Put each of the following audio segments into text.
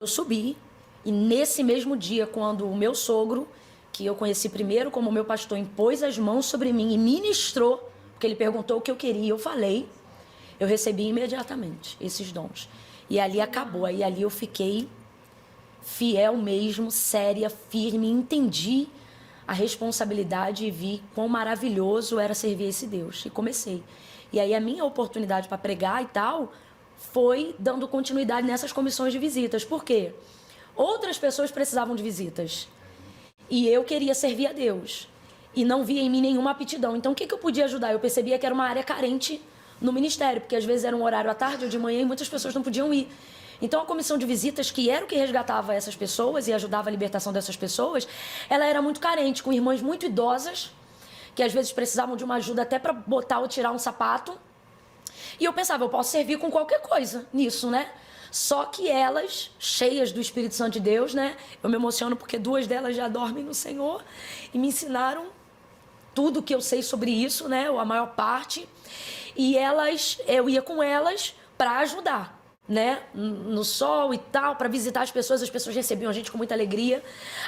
Eu subi e nesse mesmo dia, quando o meu sogro, que eu conheci primeiro como meu pastor, impôs as mãos sobre mim e ministrou, porque ele perguntou o que eu queria, eu falei, eu recebi imediatamente esses dons. E ali acabou, aí ali eu fiquei fiel mesmo, séria, firme, entendi a responsabilidade e vi quão maravilhoso era servir esse Deus. E comecei. E aí a minha oportunidade para pregar e tal foi dando continuidade nessas comissões de visitas. Por quê? Outras pessoas precisavam de visitas. E eu queria servir a Deus. E não via em mim nenhuma aptidão. Então, o que eu podia ajudar? Eu percebia que era uma área carente no ministério, porque às vezes era um horário à tarde ou de manhã e muitas pessoas não podiam ir. Então, a comissão de visitas, que era o que resgatava essas pessoas e ajudava a libertação dessas pessoas, ela era muito carente, com irmãs muito idosas, que às vezes precisavam de uma ajuda até para botar ou tirar um sapato. E eu pensava, eu posso servir com qualquer coisa nisso, né? Só que elas, cheias do Espírito Santo de Deus, né? Eu me emociono porque 2 delas já dormem no Senhor e me ensinaram tudo que eu sei sobre isso, né? Ou a maior parte. E eu ia com elas para ajudar, né? No sol e tal, para visitar as pessoas recebiam a gente com muita alegria.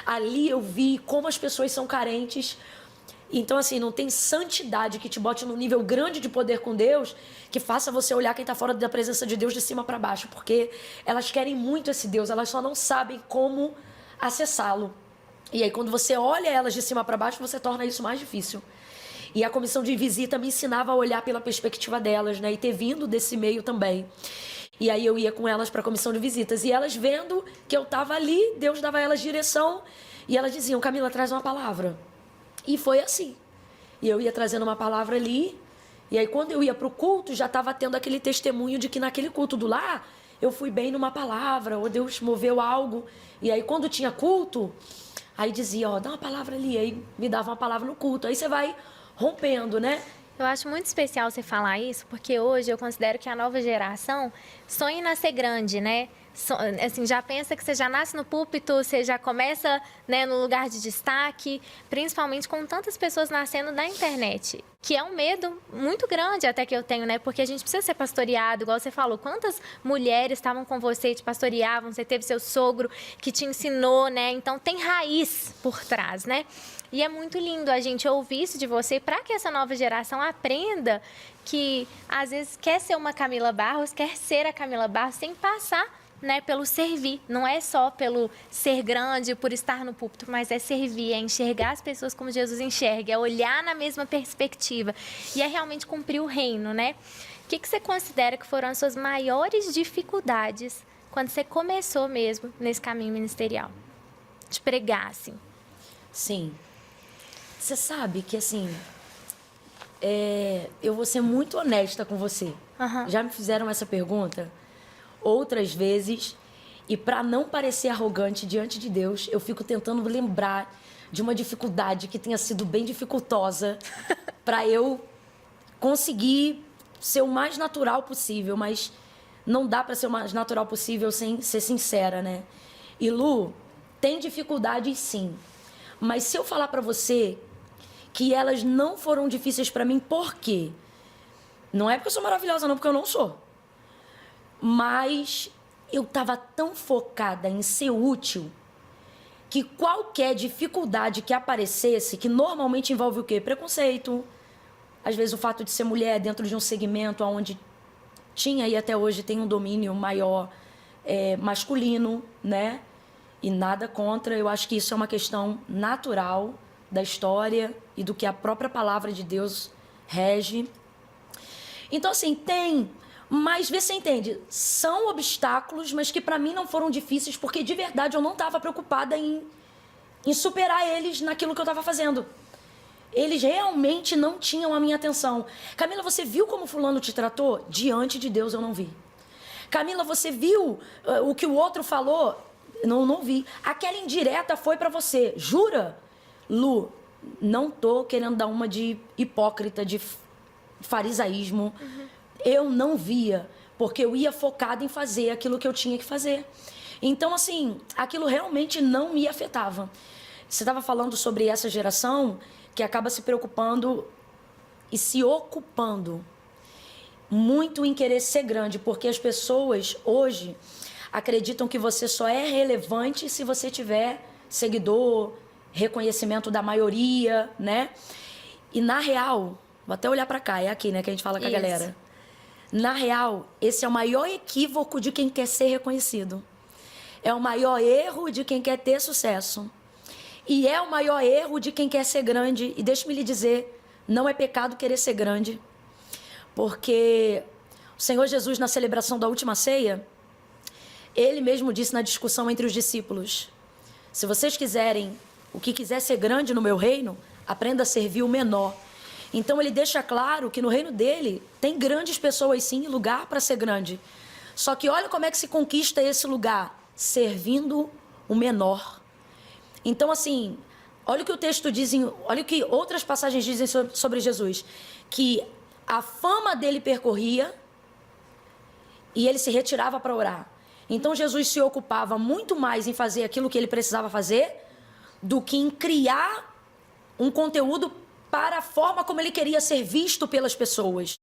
Ali eu vi como as pessoas são carentes. Então, assim, não tem santidade que te bote num nível grande de poder com Deus que faça você olhar quem está fora da presença de Deus de cima para baixo, porque elas querem muito esse Deus, elas só não sabem como acessá-lo. E aí, quando você olha elas de cima para baixo, você torna isso mais difícil. E a comissão de visita me ensinava a olhar pela perspectiva delas, né? E ter vindo desse meio também. E aí eu ia com elas para a comissão de visitas. E elas vendo que eu estava ali, Deus dava a elas direção. E elas diziam, Camila, traz uma palavra. E foi assim. E eu ia trazendo uma palavra ali. E aí, quando eu ia para o culto, já estava tendo aquele testemunho de que naquele culto do lar, eu fui bem numa palavra, ou Deus moveu algo. E aí, quando tinha culto, aí dizia, ó, dá uma palavra ali. Aí me dava uma palavra no culto. Aí você vai rompendo, né? Eu acho muito especial você falar isso, porque hoje eu considero que a nova geração sonha em nascer grande, né? Assim, já pensa que você já nasce no púlpito, você já começa, né, no lugar de destaque, principalmente com tantas pessoas nascendo da internet, que é um medo muito grande até que eu tenho, né? Porque a gente precisa ser pastoreado, igual você falou, quantas mulheres estavam com você e te pastoreavam, você teve seu sogro que te ensinou, né? Então tem raiz por trás, né? E é muito lindo a gente ouvir isso de você para que essa nova geração aprenda que, às vezes, quer ser uma Camila Barros, quer ser a Camila Barros sem passar, né, pelo servir. Não é só pelo ser grande, por estar no púlpito, mas é servir, é enxergar as pessoas como Jesus enxerga, é olhar na mesma perspectiva e é realmente cumprir o reino, né? O que você considera que foram as suas maiores dificuldades quando você começou mesmo nesse caminho ministerial? De pregar, assim. Sim. Você sabe que, assim, eu vou ser muito honesta com você. Uhum. Já me fizeram essa pergunta outras vezes e, para não parecer arrogante diante de Deus, eu fico tentando lembrar de uma dificuldade que tenha sido bem dificultosa para eu conseguir ser o mais natural possível, mas não dá para ser o mais natural possível sem ser sincera, né? E Lu, tem dificuldades sim, mas se eu falar para você que elas não foram difíceis para mim, por quê? Não é porque eu sou maravilhosa, não, porque eu não sou. Mas eu estava tão focada em ser útil que qualquer dificuldade que aparecesse, que normalmente envolve o quê? Preconceito. Às vezes o fato de ser mulher dentro de um segmento onde tinha e até hoje tem um domínio maior masculino, né? E nada contra. Eu acho que isso é uma questão natural da história e do que a própria palavra de Deus rege. Então, assim, tem... Mas, vê se você entende, são obstáculos, mas que para mim não foram difíceis, porque de verdade eu não estava preocupada em superar eles naquilo que eu estava fazendo. Eles realmente não tinham a minha atenção. Camila, você viu como fulano te tratou? Diante de Deus eu não vi. Camila, você viu o que o outro falou? Não vi. Aquela indireta foi para você. Jura? Lu, não tô querendo dar uma de hipócrita, de farisaísmo. Uhum. Eu não via, porque eu ia focada em fazer aquilo que eu tinha que fazer. Então, assim, aquilo realmente não me afetava. Você estava falando sobre essa geração que acaba se preocupando e se ocupando muito em querer ser grande, porque as pessoas hoje acreditam que você só é relevante se você tiver seguidor, reconhecimento da maioria, né? E na real, vou até olhar para cá, é aqui, né, que a gente fala com a galera. Na real, esse é o maior equívoco de quem quer ser reconhecido. É o maior erro de quem quer ter sucesso. E é o maior erro de quem quer ser grande. E deixe-me lhe dizer, não é pecado querer ser grande. Porque o Senhor Jesus, na celebração da última ceia, ele mesmo disse na discussão entre os discípulos: se vocês quiserem, o que quiser ser grande no meu reino, aprenda a servir o menor. Então ele deixa claro que no reino dele tem grandes pessoas sim, lugar para ser grande. Só que olha como é que se conquista esse lugar, servindo o menor. Então assim, olha o que o texto diz, olha o que outras passagens dizem sobre Jesus, que a fama dele percorria e ele se retirava para orar. Então Jesus se ocupava muito mais em fazer aquilo que ele precisava fazer do que em criar um conteúdo para a forma como ele queria ser visto pelas pessoas.